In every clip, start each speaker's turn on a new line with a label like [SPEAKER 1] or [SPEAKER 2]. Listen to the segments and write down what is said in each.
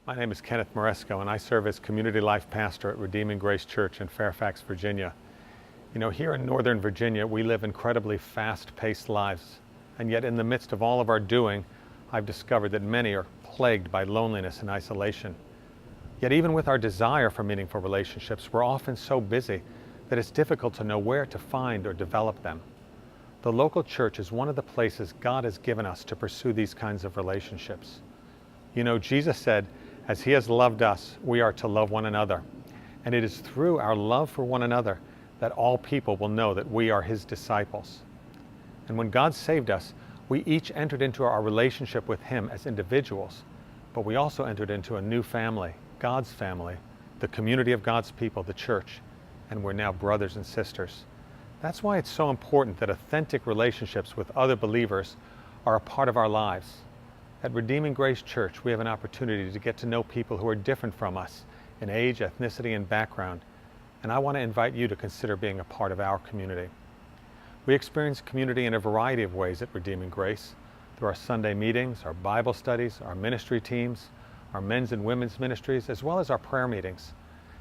[SPEAKER 1] My name is Kenneth Moresco, and I serve as Community Life Pastor at Redeeming Grace Church in Fairfax, Virginia. You know, here in Northern Virginia, we live incredibly fast-paced lives, and yet in the midst of all of our doing, I've discovered that many are plagued by loneliness and isolation. Yet even with our desire for meaningful relationships, we're often so busy that it's difficult to know where to find or develop them. The local church is one of the places God has given us to pursue these kinds of relationships. You know, Jesus said, as He has loved us, we are to love one another. And it is through our love for one another that all people will know that we are His disciples. And when God saved us, we each entered into our relationship with Him as individuals, but we also entered into a new family, God's family, the community of God's people, the church, and we're now brothers and sisters. That's why it's so important that authentic relationships with other believers are a part of our lives. At Redeeming Grace Church, we have an opportunity to get to know people who are different from us in age, ethnicity, and background, and I want to invite you to consider being a part of our community. We experience community in a variety of ways at Redeeming Grace, through our Sunday meetings, our Bible studies, our ministry teams, our men's and women's ministries, as well as our prayer meetings.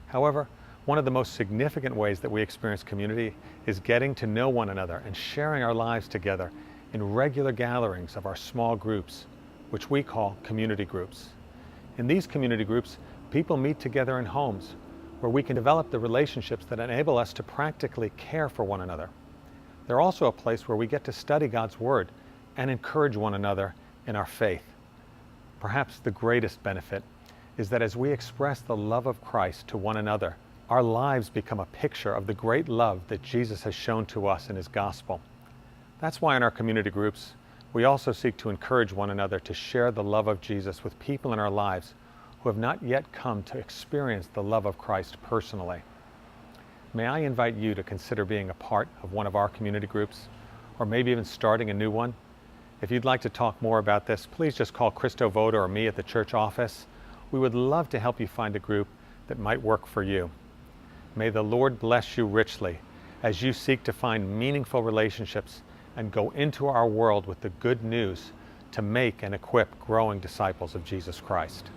[SPEAKER 1] However, one of the most significant ways that we experience community is getting to know one another and sharing our lives together in regular gatherings of our small groups, which we call community groups. In these community groups, people meet together in homes where we can develop the relationships that enable us to practically care for one another. They're also a place where we get to study God's Word and encourage one another in our faith. Perhaps the greatest benefit is that as we express the love of Christ to one another, our lives become a picture of the great love that Jesus has shown to us in His gospel. That's why in our community groups, we also seek to encourage one another to share the love of Jesus with people in our lives who have not yet come to experience the love of Christ personally. May I invite you to consider being a part of one of our community groups, or maybe even starting a new one? If you'd like to talk more about this, please just call Christo Voda or me at the church office. We would love to help you find a group that might work for you. May the Lord bless you richly as you seek to find meaningful relationships and go into our world with the good news to make and equip growing disciples of Jesus Christ.